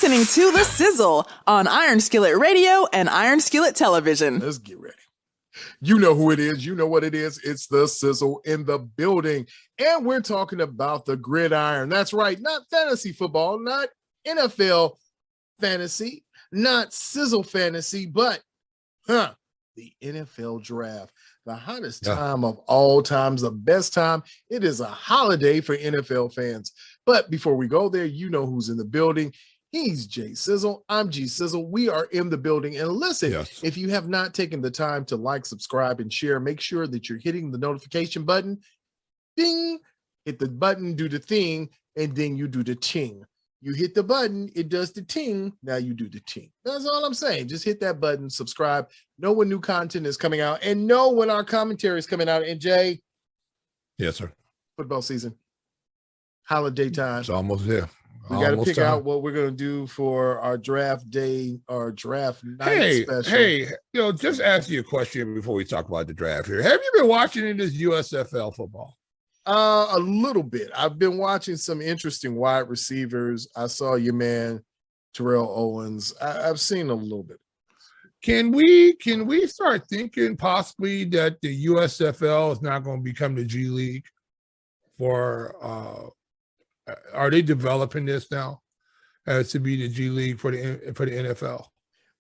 listening to The Sizzle on Iron Skillet Radio and Iron Skillet Television. Let's get ready. You know who it is. You know what it is. It's The Sizzle in the building. And we're talking about the gridiron. That's right. Not fantasy football, not NFL fantasy, not sizzle fantasy, but the NFL draft. The hottest time of all times, the best time. It is a holiday for NFL fans. But before we go there, you know who's in the building. He's J Sizzle. I'm G Sizzle. We are in the building. And listen, if you have not taken the time to like, subscribe, and share, make sure that you're hitting the notification button. Ding! Hit the button, do the thing, and then you do the ting. You hit the button, it does the ting. Now you do the ting. That's all I'm saying. Just hit that button, subscribe, know when new content is coming out, and know when our commentary is coming out. And Jay, yes, sir. Football season, holiday time. It's almost there. We got to pick out what we're going to do for our draft day, our draft night special. Hey, just ask you a question before we talk about the draft here. Have you been watching any of this USFL football? A little bit. I've been watching some interesting wide receivers. I saw your man, Terrell Owens. I've seen a little bit. Can we start thinking possibly that the USFL is not going to become the G League? Are they developing this now as to be the G League for the NFL?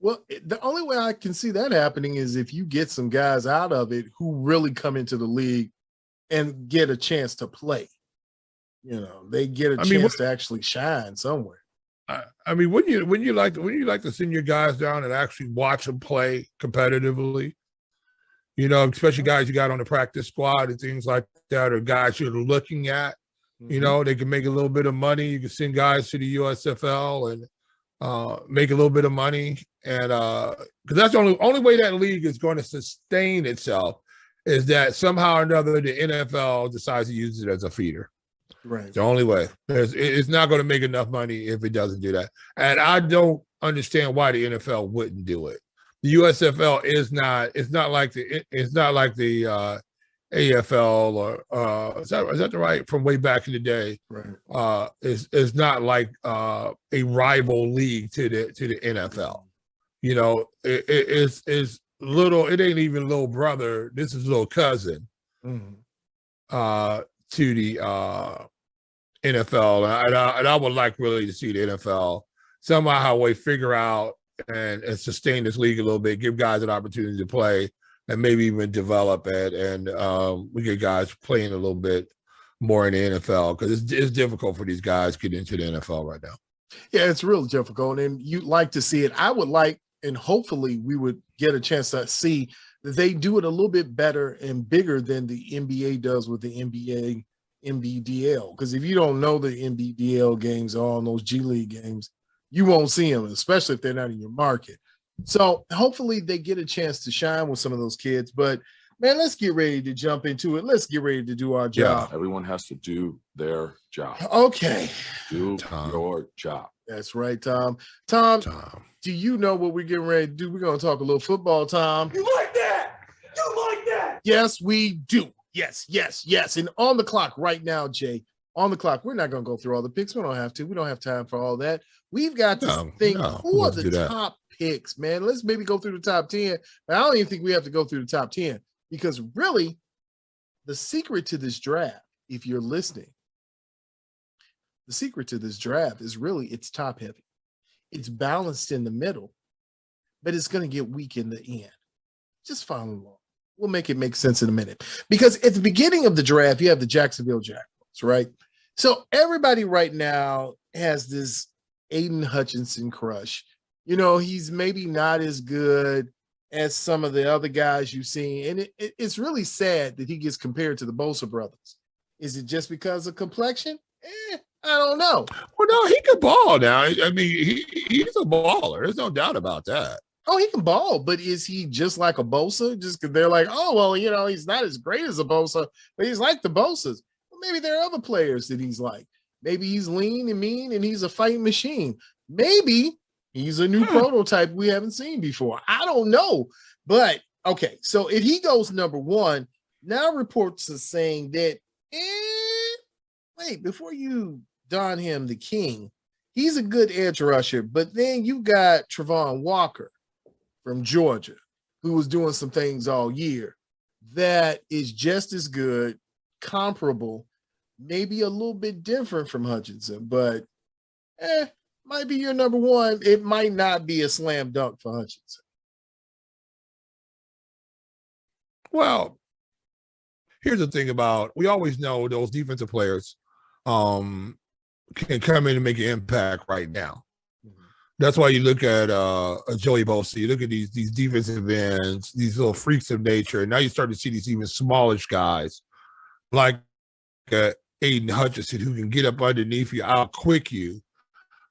Well, the only way I can see that happening is if you get some guys out of it who really come into the league and get a chance to play. They get a chance to actually shine somewhere. I mean, wouldn't you like to send your guys down and actually watch them play competitively? Especially guys you got on the practice squad and things like that, or guys you're looking at. Mm-hmm. They can make a little bit of money. You can send guys to the USFL and make a little bit of money, and because that's the only way that league is going to sustain itself is that somehow or another the NFL decides to use it as a feeder. Right. It's the only way. It's not going to make enough money if it doesn't do that. And I don't understand why the NFL wouldn't do it. The USFL is not. It's not like the AFL or is that the right from way back in the day? Right. Is not like a rival league to the NFL. It's little. It ain't even little brother. This is little cousin to the NFL, and I would like really to see the NFL somehow figure out and sustain this league a little bit, give guys an opportunity to play, and maybe even develop it, and we get guys playing a little bit more in the NFL because it's difficult for these guys to get into the NFL right now. Yeah, it's real difficult, and you'd like to see it. I would like, and hopefully we would get a chance to see that they do it a little bit better and bigger than the NBA does with the NBA NBDL. Because if you don't know the NBDL games or all those G League games, you won't see them, especially if they're not in your market. So hopefully they get a chance to shine with some of those kids. But, man, let's get ready to jump into it. Let's get ready to do our job. Yeah, everyone has to do their job. Okay. Do your job. That's right, Tom. Tom, do you know what we're getting ready to do? We're going to talk a little football, Tom. You like that? You like that? Yes, we do. Yes. And on the clock right now, Jay, on the clock, we're not going to go through all the picks. We don't have to. We don't have time for all that. We've got to think who are the top picks, man. Let's maybe go through the top 10. But I don't even think we have to go through the top 10 because really the secret to this draft, if you're listening, the secret to this draft is really it's top heavy. It's balanced in the middle, but it's going to get weak in the end. Just follow along. We'll make it make sense in a minute. Because at the beginning of the draft, you have the Jacksonville Jaguars, right? So everybody right now has this Aiden Hutchinson crush. He's maybe not as good as some of the other guys you've seen. And it's really sad that he gets compared to the Bolstered brothers. Is it just because of complexion? I don't know. Well, no, he can ball now. I mean, he's a baller. There's no doubt about that. Oh, he can ball, but is he just like a Bosa? Just because they're like, oh, well, he's not as great as a Bosa, but he's like the Bosas. Well, maybe there are other players that he's like. Maybe he's lean and mean and he's a fighting machine. Maybe he's a new prototype we haven't seen before. I don't know. But, okay, so if he goes number one, now reports are saying that, wait, before you don him the king, He's a good edge rusher, but then you got Travon Walker from Georgia, who was doing some things all year that is just as good, comparable, maybe a little bit different from Hutchinson, but might be your number one. It might not be a slam dunk for Hutchinson. Well, here's the thing about, we always know those defensive players can come in and make an impact right now. That's why you look at Joey Bosa, you look at these defensive ends, these little freaks of nature, and now you start to see these even smallish guys like Aiden Hutchinson who can get up underneath you, out-quick you.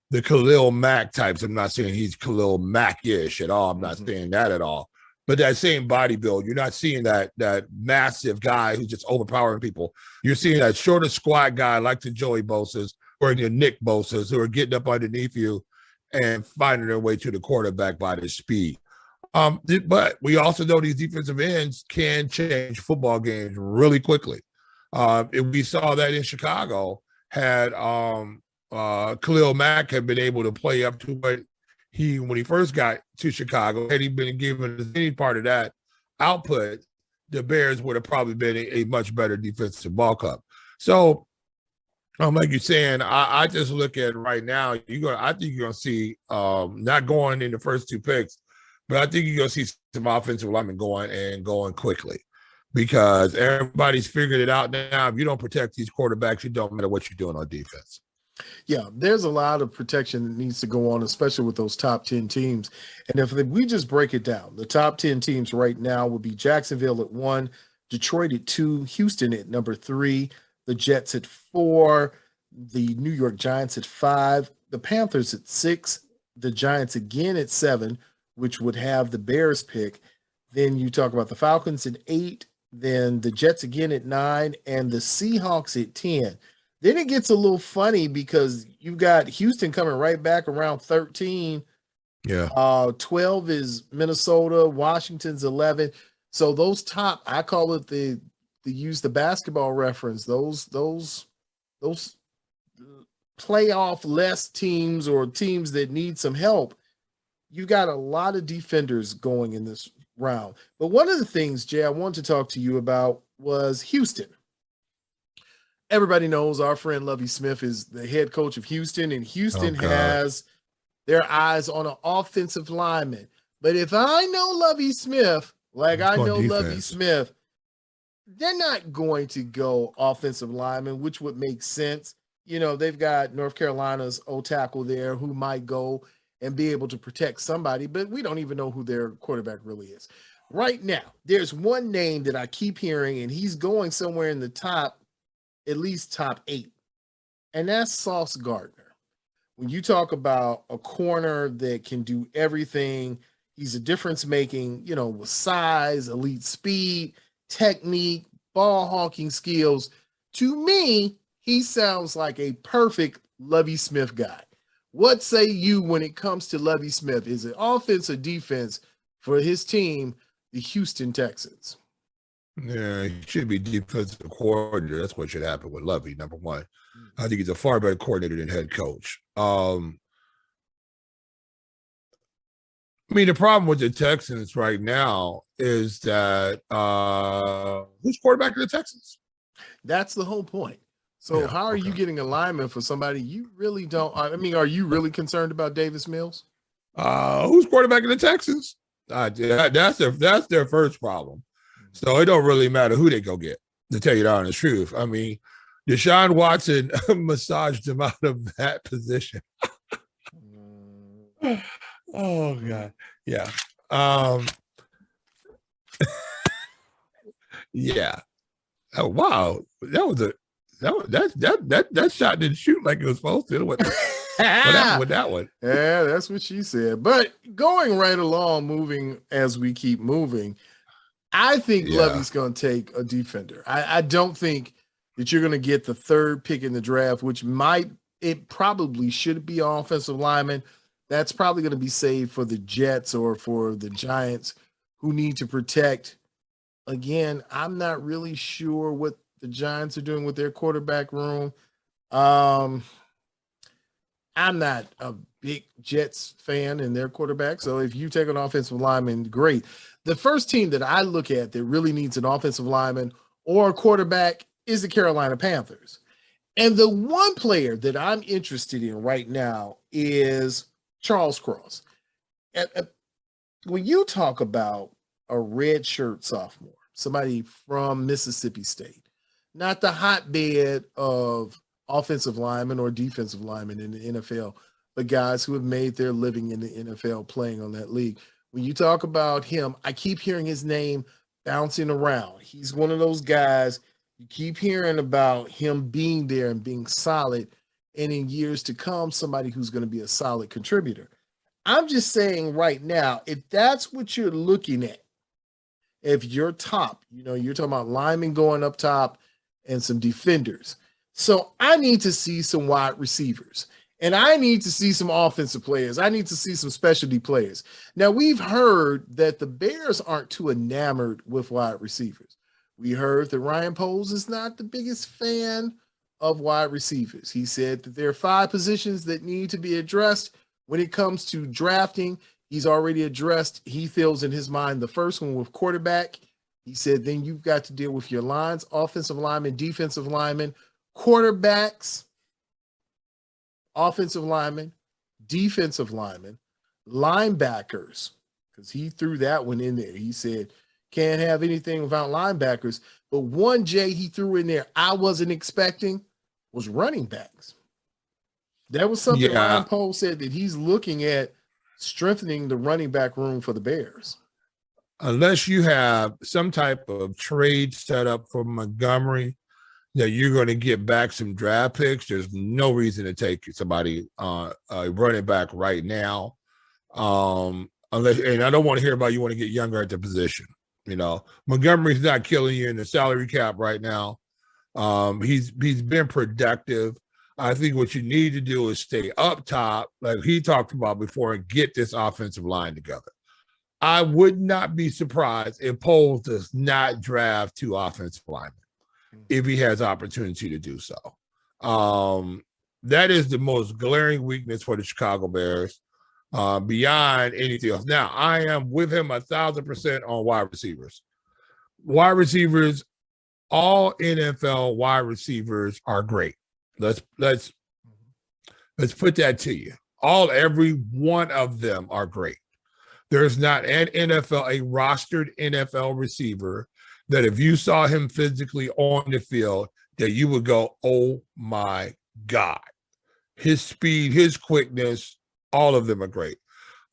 The Khalil Mack types, I'm not saying he's Khalil Mack-ish at all. I'm not saying that at all. But that same body build, you're not seeing that massive guy who's just overpowering people. You're seeing that shorter, squat guy like the Joey Bosas or the Nick Bosas who are getting up underneath you and finding their way to the quarterback by their speed. But we also know these defensive ends can change football games really quickly. If we saw that in Chicago, had Khalil Mack had been able to play up to what when he first got to Chicago, had he been given any part of that output, the Bears would have probably been a much better defensive ball club. So, like you're saying, I just look at right now, I think you're going to see, not going in the first two picks, but I think you're going to see some offensive linemen going quickly because everybody's figured it out now. If you don't protect these quarterbacks, it don't matter what you're doing on defense. Yeah, there's a lot of protection that needs to go on, especially with those top 10 teams. And if we just break it down, the top 10 teams right now would be Jacksonville at 1, Detroit at 2, Houston at number 3, the Jets at 4, the New York Giants at 5, the Panthers at 6, the Giants again at 7, which would have the Bears pick. Then you talk about the Falcons at 8, then the Jets again at 9, and the Seahawks at 10. Then it gets a little funny because you've got Houston coming right back around 13. Yeah. 12 is Minnesota. Washington's 11. So those top, I call it the use the basketball reference. Those playoff less teams or teams that need some help. You've got a lot of defenders going in this round. But one of the things, Jay, I wanted to talk to you about was Houston. Everybody knows our friend Lovie Smith is the head coach of Houston, and Houston has their eyes on an offensive lineman. But if I know Lovie Smith, like I know Lovie Smith, they're not going to go offensive lineman, which would make sense. You know, they've got North Carolina's O-tackle there who might go and be able to protect somebody, but we don't even know who their quarterback really is. Right now, there's one name that I keep hearing, and he's going somewhere in the top, at least top 8, and that's Sauce Gardner. When you talk about a corner that can do everything, he's a difference-making, with size, elite speed, technique, ball hawking skills. To me, he sounds like a perfect Lovie Smith guy. What say you when it comes to Lovie Smith? Is it offense or defense for his team, the Houston Texans? Yeah, he should be defensive coordinator. That's what should happen with Lovie, number one. I think he's a far better coordinator than head coach. The problem with the Texans right now is that who's quarterback of the Texans? That's the whole point. So how are you getting a lineman for somebody you really don't? I mean, are you really concerned about Davis Mills? Who's quarterback of the Texans? That's their first problem. So it don't really matter who they go get, to tell you the honest truth. I mean, Deshaun Watson massaged him out of that position. Oh God, yeah, yeah. Oh wow, that shot didn't shoot like it was supposed to. What happened with that one? Yeah, that's what she said. But going right along, moving as we keep moving. I think Lovey's going to take a defender. I don't think that you're going to get the third pick in the draft, which probably should be an offensive lineman. That's probably going to be saved for the Jets or for the Giants who need to protect. Again, I'm not really sure what the Giants are doing with their quarterback room. I I'm not a big Jets fan and their quarterback. So if you take an offensive lineman, great. The first team that I look at that really needs an offensive lineman or a quarterback is the Carolina Panthers. And the one player that I'm interested in right now is Charles Cross. When you talk about a redshirt sophomore, somebody from Mississippi State, not the hotbed of offensive linemen or defensive linemen in the NFL, but guys who have made their living in the NFL playing on that league. When you talk about him, I keep hearing his name bouncing around. He's one of those guys you keep hearing about him being there and being solid, and in years to come, somebody who's going to be a solid contributor. I'm just saying right now, if that's what you're looking at, if you're top, you're talking about linemen going up top and some defenders. So I need to see some wide receivers, and I need to see some offensive players. I need to see some specialty players. Now, we've heard that the Bears aren't too enamored with wide receivers. We heard that Ryan Poles is not the biggest fan of wide receivers. He said that there are 5 positions that need to be addressed when it comes to drafting. He's already addressed, he feels in his mind, the first one with quarterback. He said then you've got to deal with your lines, offensive linemen, defensive linemen, quarterbacks, offensive linemen, defensive linemen, linebackers, because he threw that one in there. He said, can't have anything without linebackers. But one, Jay, he threw in there I wasn't expecting was running backs. That was something Ryan Poles said that he's looking at strengthening the running back room for the Bears. Unless you have some type of trade set up for Montgomery that you're going to get back some draft picks, there's no reason to take somebody a running back right now. Unless, and I don't want to hear about you want to get younger at the position. Montgomery's not killing you in the salary cap right now. He's been productive. I think what you need to do is stay up top, like he talked about before, and get this offensive line together. I would not be surprised if Poles does not draft 2 offensive linemen if he has opportunity to do so. That is the most glaring weakness for the Chicago Bears. Beyond anything else. Now, I am with him 1,000% on wide receivers. Wide receivers, all NFL wide receivers are great. Let's put that to you. Every one of them are great. There's not a rostered NFL receiver that if you saw him physically on the field, that you would go, oh my God. His speed, his quickness, all of them are great.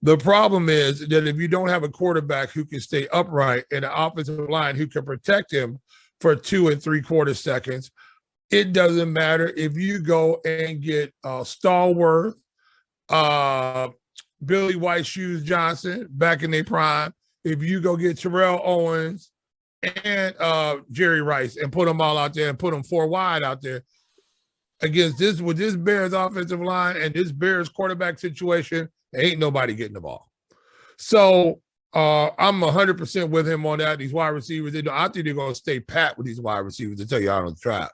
The problem is that if you don't have a quarterback who can stay upright and an offensive line who can protect him for 2 3/4 seconds, it doesn't matter if you go and get Stallworth, Billy White Shoes Johnson back in their prime. If you go get Terrell Owens and Jerry Rice and put them all out there and put them 4 wide out there, against this Bears offensive line and this Bears quarterback situation, ain't nobody getting the ball. So I'm 100% with him on that. These wide receivers, I think they're going to stay pat with these wide receivers until you out on the trap.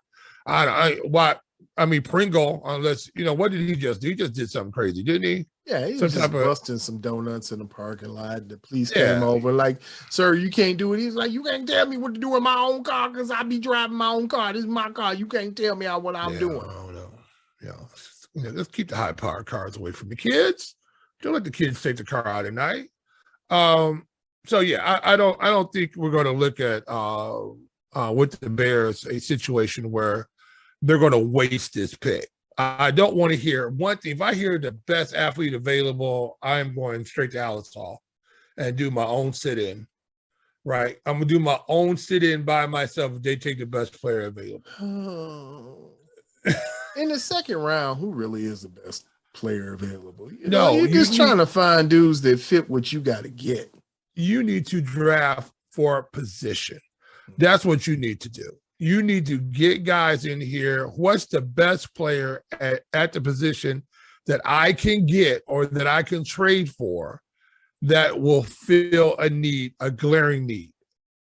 Pringle, unless, what did he just do? He just did something crazy, didn't he? Yeah, he was just busting some donuts in the parking lot. The police came over like, sir, you can't do it. He's like, you can't tell me what to do in my own car because I be driving my own car. This is my car. You can't tell me what I'm doing. Let's keep the high-powered cars away from the kids. Don't let the kids take the car out at night. I don't think we're going to look at with the Bears a situation where they're going to waste this pick. I don't want to hear one thing. If I hear the best athlete available, I'm going straight to Alice Hall and do my own sit-in, right? I'm going to do my own sit-in by myself if they take the best player available. In the second round, who really is the best player available? You're just trying to find dudes that fit what you got to get. You need to draft for position. That's what you need to do. You need to get guys in here. What's the best player at the position that I can get or that I can trade for that will fill a need, a glaring need,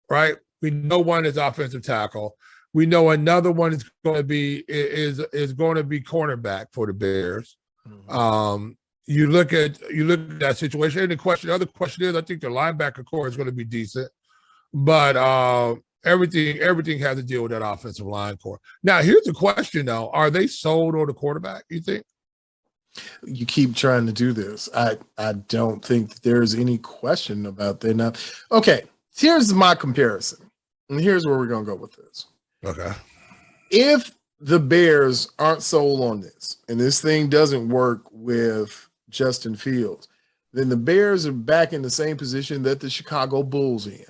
right? We know one is offensive tackle. We know another one is going to be cornerback for the Bears. You look at that situation, and the other question is, I think the linebacker core is going to be decent, but everything has to deal with that offensive line core. Now, here's the question though: are they sold on the quarterback? You think? You keep trying to do this. I don't think that there's any question about that. Now, okay, here's my comparison, and here's where we're gonna go with this. Okay. If the Bears aren't sold on this, and this thing doesn't work with Justin Fields, then the Bears are back in the same position that the Chicago Bulls in.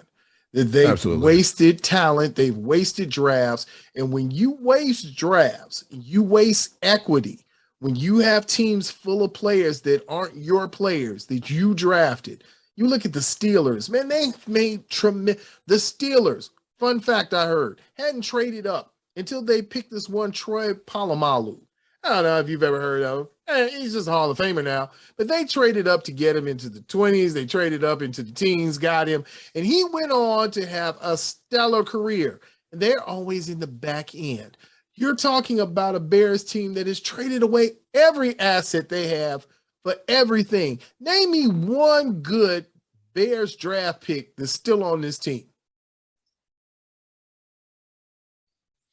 That they've wasted talent, they've wasted drafts, and when you waste drafts, you waste equity. When you have teams full of players that aren't your players that you drafted, you look at the Steelers, man, they made tremendous. The Steelers, fun fact I heard, hadn't traded up until they picked this one Troy Polamalu. I don't know if you've ever heard of him. He's just a Hall of Famer now. But they traded up to get him into the 20s. They traded up into the teens, got him. And he went on to have a stellar career. And they're always in the back end. You're talking about a Bears team that has traded away every asset they have for everything. Name me one good Bears draft pick that's still on this team.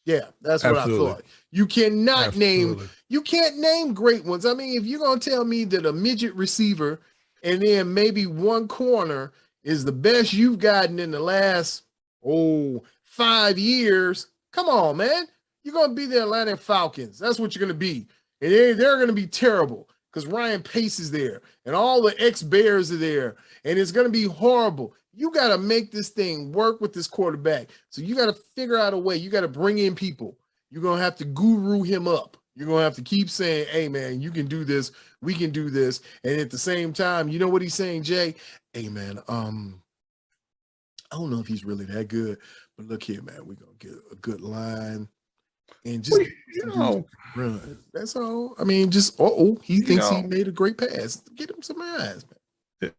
Yeah, that's what I thought. You cannot you can't name great ones. I mean, if you're going to tell me that a midget receiver and then maybe one corner is the best you've gotten in the last, 5 years, come on, man. You're going to be the Atlanta Falcons. That's what you're going to be. And they're going to be terrible because Ryan Pace is there and all the ex-Bears are there, and it's going to be horrible. You got to make this thing work with this quarterback. So you got to figure out a way. You got to bring in people. You're going to have to guru him up. You're going to have to keep saying, hey, man, you can do this. We can do this. And at the same time, you know what he's saying, Jay? Hey, man, I don't know if he's really that good. But look here, man, we're going to get a good line. And just run. That's all. I mean, just he thinks he made a great pass. Get him some eyes, man.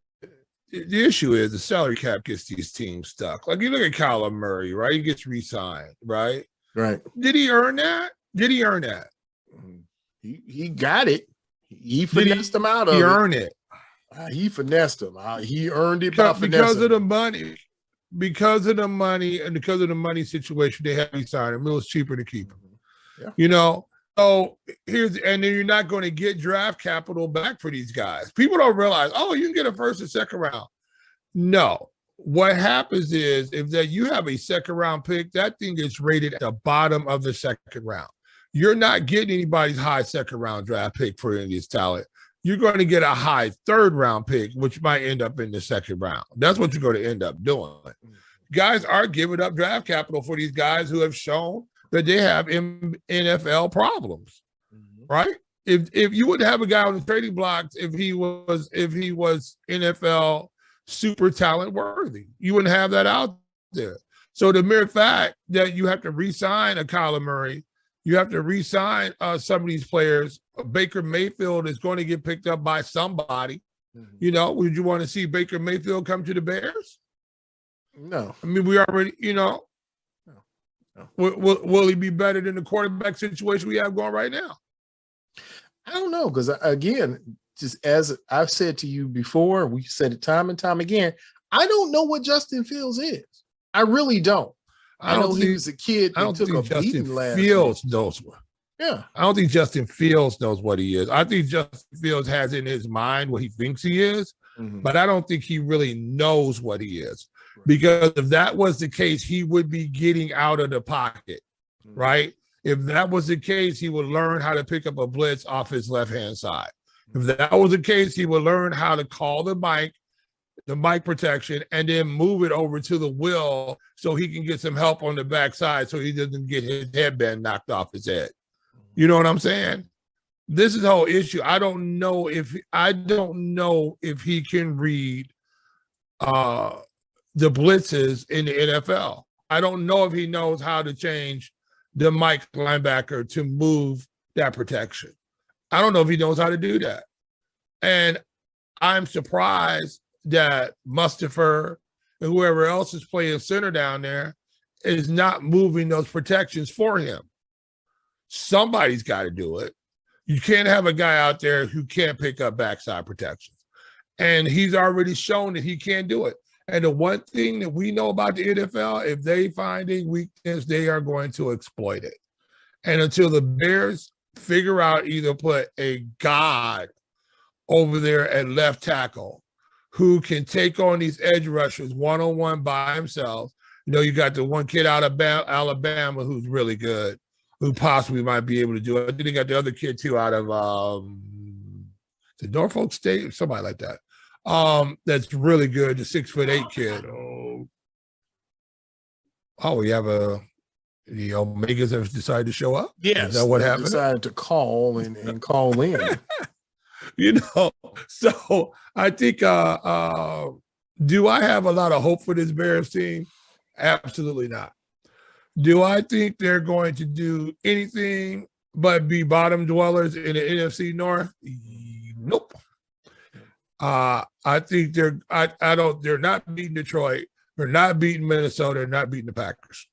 The issue is the salary cap gets these teams stuck. Like you look at Kyler Murray, right? He gets re-signed, right? Right. Did he earn that? He got it. He finessed him out of it. He earned it. He finessed him. He earned it because of the money. Because of the money and because of the money situation, they have to sign him. It was cheaper to keep him. Yeah. So and then you're not going to get draft capital back for these guys. People don't realize, you can get a first and second round. No. What happens is if you have a second round pick, that thing gets rated at the bottom of the second round. You're not getting anybody's high second round draft pick for any of this talent. You're going to get a high third round pick, which might end up in the second round. That's what you're going to end up doing. Guys are giving up draft capital for these guys who have shown that they have NFL problems, right? If you would have a guy on the trading blocks, if he was NFL super talent worthy, you wouldn't have that out there. So the mere fact that you have to re-sign a Kyler Murray, you have to re-sign some of these players. Baker Mayfield is going to get picked up by somebody. Would you want to see Baker Mayfield come to the Bears? No. I mean, we already, No. Will he be better than the quarterback situation we have going right now? I don't know, because again, just as I've said to you before, we said it time and time again, I don't know what Justin Fields is. I really don't. I know he was a kid that took a beating last year. I don't think Justin Fields knows what he is. I think Justin Fields has in his mind what he thinks he is, but I don't think he really knows what he is. Because if that was the case, he would be getting out of the pocket, right? If that was the case, he would learn how to pick up a blitz off his left-hand side. If that was the case, he would learn how to call the mic protection, and then move it over to the will so he can get some help on the backside so he doesn't get his headband knocked off his head. You know what I'm saying? This is the whole issue. I don't know if he can read the blitzes in the NFL. I don't know if he knows how to change the Mike linebacker to move that protection. I don't know if he knows how to do that. And I'm surprised that Mustipher and whoever else is playing center down there is not moving those protections for him. Somebody's got to do it. You can't have a guy out there who can't pick up backside protections. And he's already shown that he can do it. And the one thing that we know about the NFL, if they find a weakness, they are going to exploit it. And until the Bears figure out either put a god over there at left tackle who can take on these edge rushers one-on-one by himself. You know, you got the one kid out of Alabama who's really good, who possibly might be able to do it. I think they got the other kid too out of the Norfolk State, somebody like that. That's really good, the 6'8" kid. We have the Omegas have decided to show up. Yes, is that what happened? Decided to call and call in. You know, so I think, do I have a lot of hope for this Bears team? Absolutely not. Do I think they're going to do anything but be bottom dwellers in the NFC North? Nope. I think they're not beating Detroit, they're not beating Minnesota, they're not beating the Packers.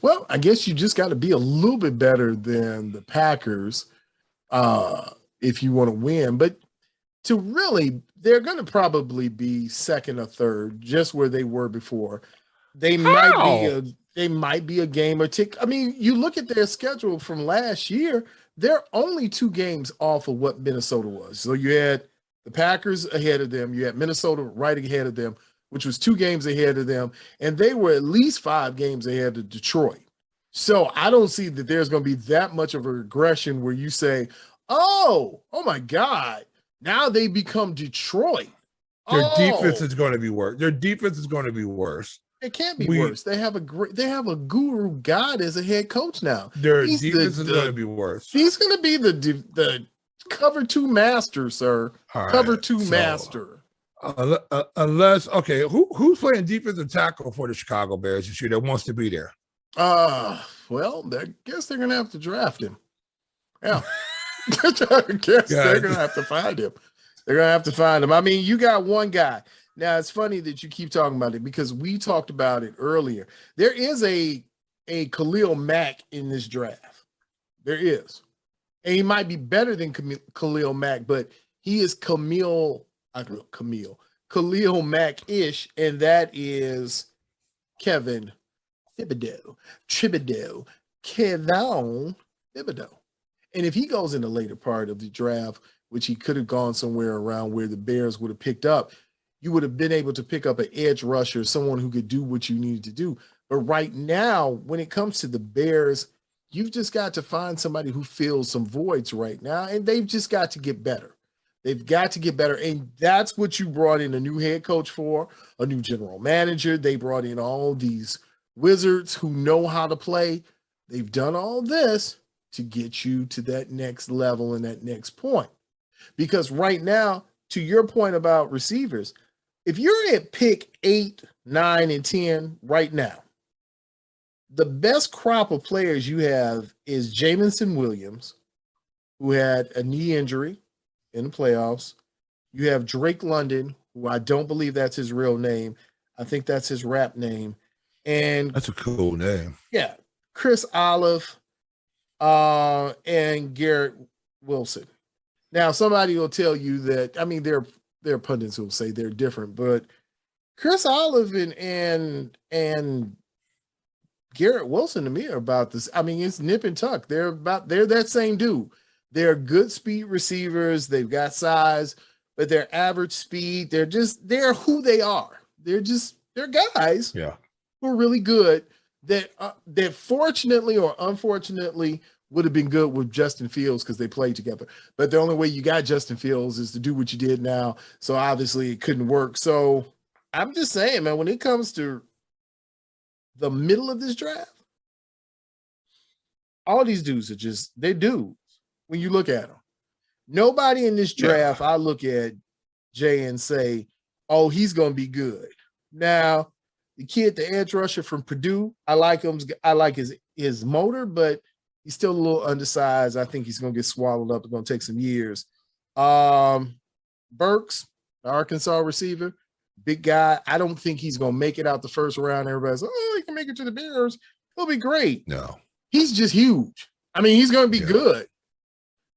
Well, I guess you just got to be a little bit better than the Packers if you want to win. But to really, they're going to probably be second or third, just where they were before. They might be a game or tick. I mean, you look at their schedule from last year, they're only 2 games off of what Minnesota was. So you had the Packers ahead of them, you had Minnesota right ahead of them, which was 2 games ahead of them, and they were at least 5 games ahead of Detroit. So I don't see that there's going to be that much of a regression where you say, oh my God, now they become Detroit. Their defense is going to be worse. Their defense is going to be worse. It can't be worse. They have a guru god as a head coach now. Their defense is going to be worse. He's going to be the cover 2 master, sir. Right, cover 2 master. Unless, okay, who's playing defensive tackle for the Chicago Bears this year that wants to be there? Well, I guess they're going to have to draft him. Yeah. I guess they're going to have to find him. They're going to have to find him. I mean, you got one guy. Now, it's funny that you keep talking about it because we talked about it earlier. There is a Khalil Mack in this draft. There is. And he might be better than Khalil Mack, but he is Khalil Mack-ish, and that is Kevin Thibodeau. Kevin Thibodeau. And if he goes in the later part of the draft, which he could have gone somewhere around where the Bears would have picked up, you would have been able to pick up an edge rusher, someone who could do what you needed to do. But right now, when it comes to the Bears, you've just got to find somebody who fills some voids right now, and they've just got to get better. They've got to get better, and that's what you brought in a new head coach for, a new general manager. They brought in all these wizards who know how to play. They've done all this to get you to that next level and that next point. Because right now, to your point about receivers, if you're at pick 8, 9, and 10 right now, the best crop of players you have is Jamison Williams, who had a knee injury in the playoffs. You have Drake London, who I don't believe that's his real name. I think that's his rap name. And that's a cool name. Yeah. Chris Olive and Garrett Wilson. Now, somebody will tell you that, I mean, there are pundits who will say they're different, but Chris Olive and Garrett Wilson to me are about this. I mean, it's nip and tuck. They're that same dude. They're good speed receivers. They've got size, but they're average speed. They're who they are. They're guys who are really good that fortunately or unfortunately would have been good with Justin Fields because they played together. But the only way you got Justin Fields is to do what you did now. So obviously it couldn't work. So I'm just saying, man, when it comes to the middle of this draft, all these dudes are they're dudes when you look at them. Nobody in this draft, I look at Jay and say, oh, he's going to be good. Now, the kid, the edge rusher from Purdue, I like him. I like his motor, but he's still a little undersized. I think he's going to get swallowed up. It's going to take some years. Burks, the Arkansas receiver, big guy. I don't think he's going to make it out the first round. Everybody's like, oh, he can make it to the Bears. He'll be great. No. He's just huge. I mean, he's going to be good.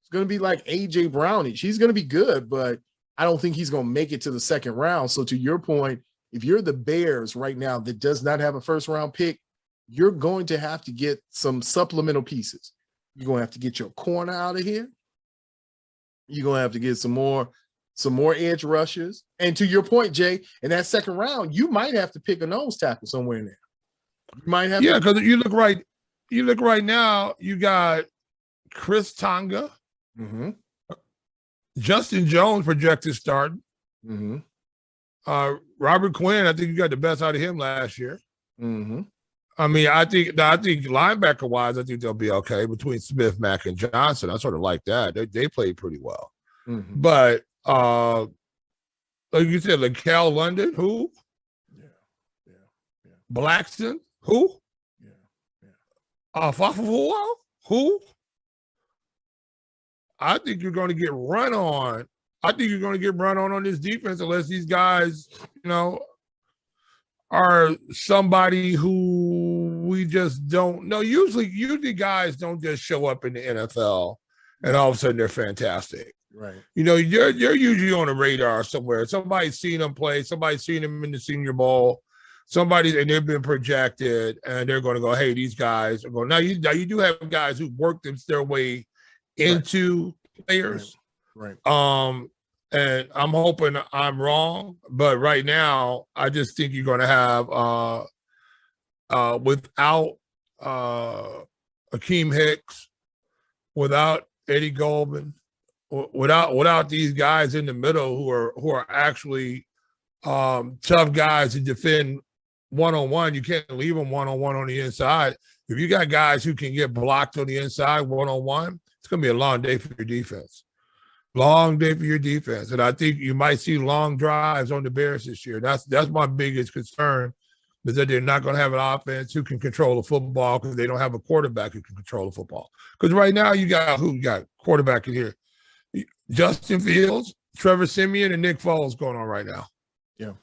It's going to be like A.J. Brownish. He's going to be good, but I don't think he's going to make it to the second round. So to your point, if you're the Bears right now that does not have a first-round pick, you're going to have to get some supplemental pieces. You're going to have to get your corner out of here. You're going to have to get some more edge rushers. And to your point, Jay, in that second round, you might have to pick a nose tackle somewhere in there. You might have because you look right now, you got Chris Tonga, Justin Jones projected starting. Robert Quinn, I think you got the best out of him last year. I mean, I think linebacker wise, I think they'll be okay between Smith, Mack, and Johnson. I sort of like that. They played pretty well. But like you said, like Cal London, who? Blackson, who? Fafafua, who? I think you're going to get run on. I think you're going to get run on this defense unless these guys, are somebody who we just don't know. Usually guys don't just show up in the NFL and all of a sudden they're fantastic. Right. You're usually on a radar somewhere. Somebody's seen them play. Somebody's seen them in the Senior Bowl. And they've been projected, and they're going to go, hey, these guys are going. Now you do have guys who worked their way into players. Right. And I'm hoping I'm wrong, but right now I just think you're going to have without Akeem Hicks, without Eddie Goldman, without these guys in the middle who are actually tough guys to defend one-on-one. You can't leave them one-on-one on the inside. If you got guys who can get blocked on the inside one-on-one, it's going to be a long day for your defense. Long day for your defense. And I think you might see long drives on the Bears this year. That's my biggest concern, is that they're not going to have an offense who can control the football because they don't have a quarterback who can control the football. Because right now you got quarterback in here? Justin Fields, Trevor Siemian, and Nick Foles going on right now. Yeah.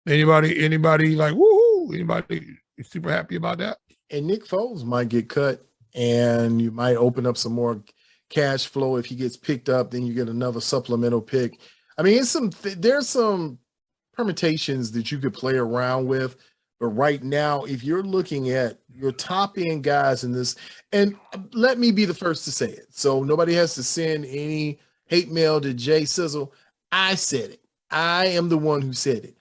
Anybody like, woohoo? Anybody super happy about that? And Nick Foles might get cut, and you might open up some more cash flow. If he gets picked up, then you get another supplemental pick. I mean, there's some permutations that you could play around with, but right now, if you're looking at your top end guys in this, and let me be the first to say it, so nobody has to send any hate mail to Jay Sizzle. I said it. I am the one who said it.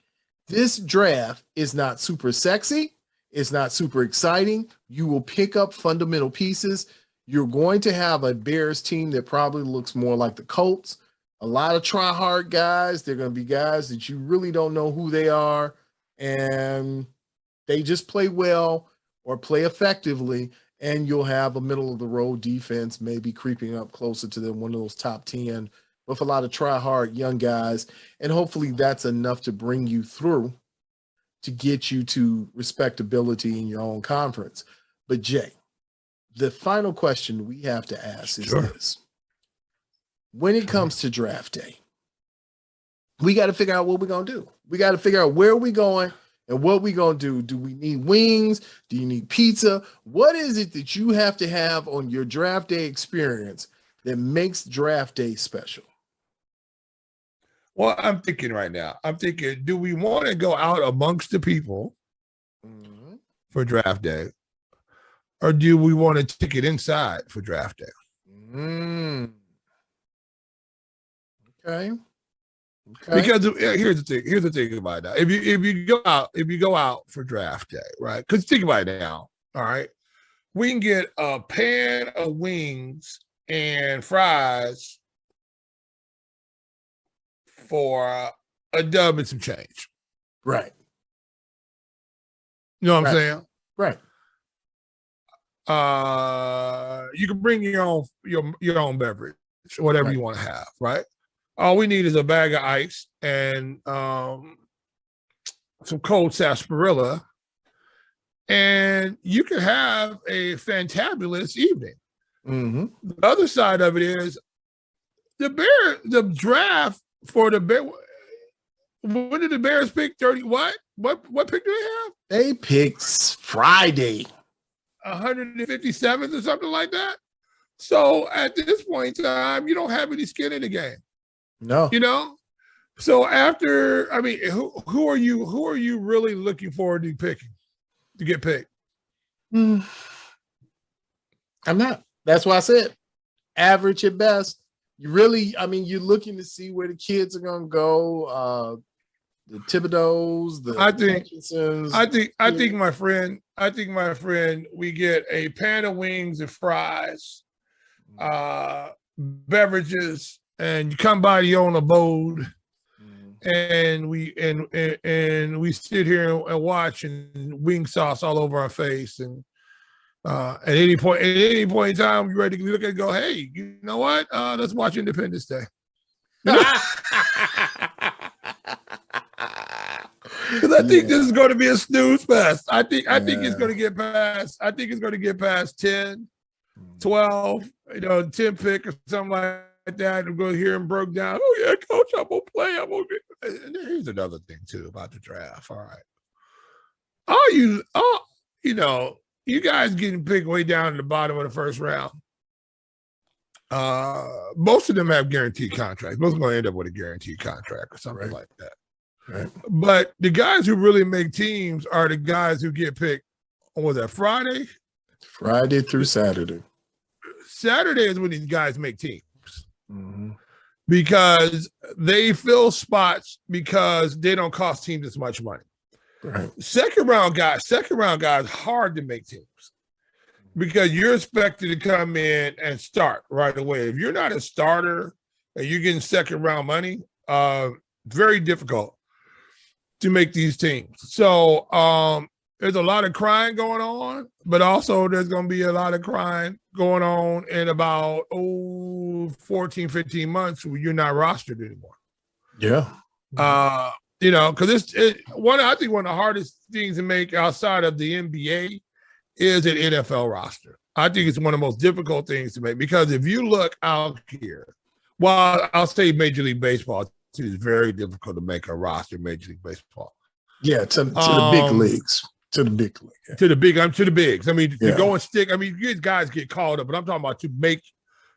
This draft is not super sexy. It's not super exciting. You will pick up fundamental pieces. You're going to have a Bears team that probably looks more like the Colts. A lot of try-hard guys. They're going to be guys that you really don't know who they are, and they just play well or play effectively, and you'll have a middle-of-the-road defense maybe creeping up closer to one of those top 10 with a lot of try-hard young guys, and hopefully that's enough to bring you through to get you to respectability in your own conference. But, Jay, the final question we have to ask is this. When it comes to draft day, we got to figure out what we're going to do. We got to figure out where we're going and what we're going to do. Do we need wings? Do you need pizza? What is it that you have to have on your draft day experience that makes draft day special? Well, I'm thinking right now, do we want to go out amongst the people for draft day? Or do we want to take it inside for draft day? Okay. Because here's the thing about that. If you go out for draft day, right? Because think about it now. All right, we can get a pan of wings and fries for a dub and some change. Right. You know what I'm saying? Right. You can bring your own beverage, whatever you want to have, right? All we need is a bag of ice and some cold sarsaparilla, and you can have a fantabulous evening. The other side of it is the draft for the Bears. When did the Bears pick 30? What pick do they have? They picked Friday. 157th or something like that. So at this point in time, you don't have any skin in the game. No. You know? So after, I mean, who are you really looking forward to get picked? I'm not. That's why I said average at best. You really, I mean, you're looking to see where the kids are gonna go. The Thibodeaux, the I think my friend, we get a pan of wings and fries, beverages, and you come by the own abode, and we sit here and watch, and wing sauce all over our face, and at any point in time, you're ready to look at it and go, hey, you know what? Let's watch Independence Day. Because I think this is going to be a snooze fest. I think it's going to get past. I think it's going to get past 10, 12, 10 pick or something like that. And go hear him broke down. Oh yeah, coach, I'm gonna play. And here's another thing too about the draft. All right, you guys getting picked way down in the bottom of the first round. Most of them have guaranteed contracts. Most are going to end up with a guaranteed contract or something like that. Right. But the guys who really make teams are the guys who get picked on that Friday? Friday through Saturday. Saturday is when these guys make teams. Because they fill spots because they don't cost teams as much money. Right. Second round guys, hard to make teams because you're expected to come in and start right away. If you're not a starter and you're getting second round money, very difficult to make these teams. So there's a lot of crying going on, but also there's going to be a lot of crying going on in about 14, 15 months where you're not rostered anymore. Yeah. Because I think one of the hardest things to make outside of the NBA is an NFL roster. I think it's one of the most difficult things to make because if you look out here, well, I'll say Major League Baseball is very difficult to make a roster. Major League Baseball, yeah, to the big leagues, to the big league, yeah. to the bigs. I mean, to go and stick. I mean, you guys get called up, but I'm talking about to make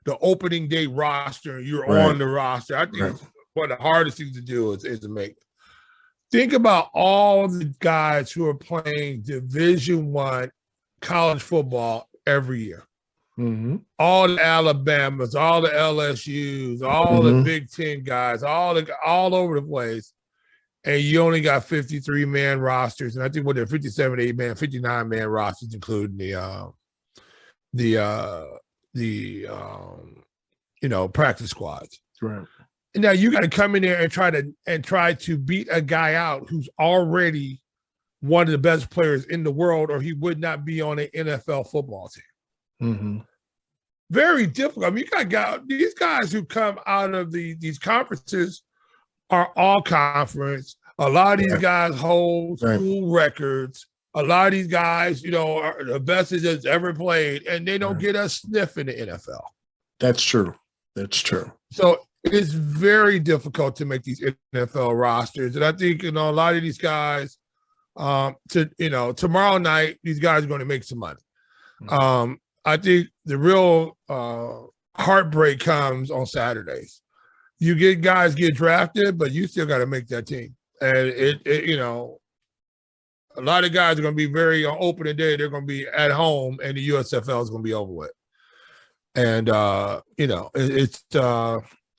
the opening day roster. You're on the roster. I think it's one of the hardest things to do is to make. Think about all the guys who are playing Division I college football every year. All the Alabamas, all the LSUs, all the Big Ten guys, all over the place. And you only got 53-man rosters. And I think they're 57, 8-man, 59-man rosters, including the practice squads. Right. Now you got to come in there and try to beat a guy out who's already one of the best players in the world, or he would not be on an NFL football team. Very difficult. I mean, you got these guys who come out of these conferences are all conference. A lot of these guys hold school records. A lot of these guys, are the best that's ever played, and they don't get a sniff in the NFL. That's true. So it's very difficult to make these NFL rosters. And I think, a lot of these guys, tomorrow night, these guys are going to make some money. I think the real heartbreak comes on Saturdays. You get guys get drafted, but you still got to make that team. And a lot of guys are going to be very on opening day. They're going to be at home, and the USFL is going to be over with. And it's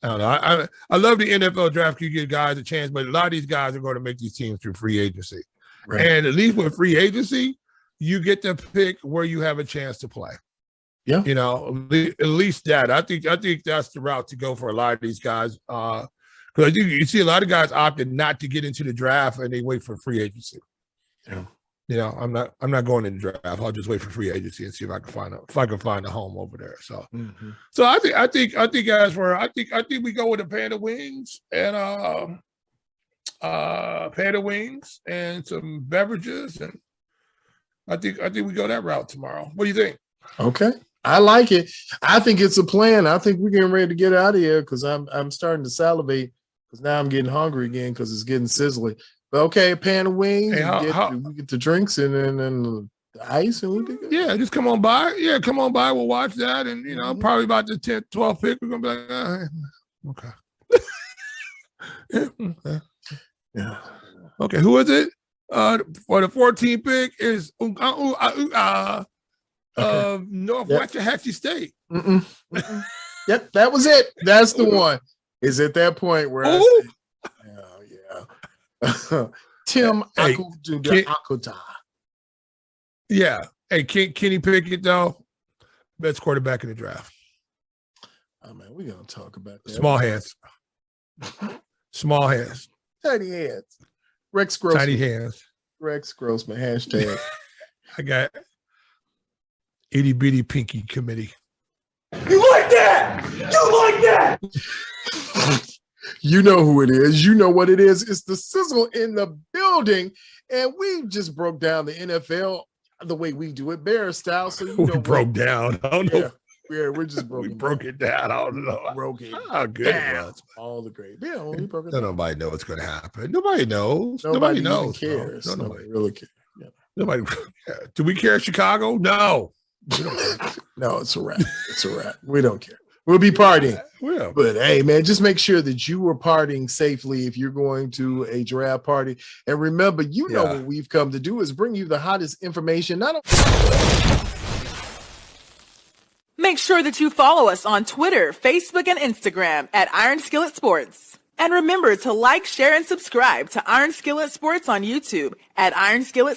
I don't know. I love the NFL draft. You give guys a chance, but a lot of these guys are going to make these teams through free agency. Right. And at least with free agency, you get to pick where you have a chance to play. Yeah. At least that. I think that's the route to go for a lot of these guys. Because I think you see a lot of guys opted not to get into the draft and they wait for free agency. Yeah. I'm not going in the draft. I'll just wait for free agency and see if I can find a home over there. So, so I think we go with a pan of wings and some beverages, and I think we go that route tomorrow. What do you think? Okay, I like it. I think it's a plan. I think we're getting ready to get out of here because I'm starting to salivate because now I'm getting hungry again because it's getting sizzly. But okay, a pan of wings. We get the drinks and then The ice and we'll be good. Yeah, just come on by. Yeah, come on by. We'll watch that. And, probably about the 10th, 12th pick, we're going to be like, okay. Yeah. Okay, who is it? For the 14th pick is Northwestern Hatchie State. Yep, that was it. That's the one. Is at that point where I said, Tim Akuta. Yeah. Hey, Kenny Pickett, though, best quarterback in the draft. Oh, man, we're going to talk about that. Small hands. Small hands. Tiny hands. Rex Grossman. Tiny hands. Rex Grossman. Hashtag. I got itty bitty pinky committee. You like that? You like that? You know who it is. You know what it is. It's the Sizzle in the building. And we just broke down the NFL the way we do it, Bear style. So we broke down. I don't know. Yeah, we're just broke. We broke it down. I don't know. Broke it. How good it was. All the great. Yeah, we broke it down. Nobody knows what's going to happen. Nobody knows. Nobody knows. Cares. No, nobody really cares. Yeah. Nobody. Do we care, Chicago? No. No, it's a wrap. It's a wrap. We don't care. We'll be partying. Yeah. But hey, man, just make sure that you are partying safely if you're going to a draft party. And remember, know what we've come to do is bring you the hottest information. Make sure that you follow us on Twitter, Facebook, and Instagram at Iron Skillet Sports. And remember to like, share, and subscribe to Iron Skillet Sports on YouTube at Iron Skillet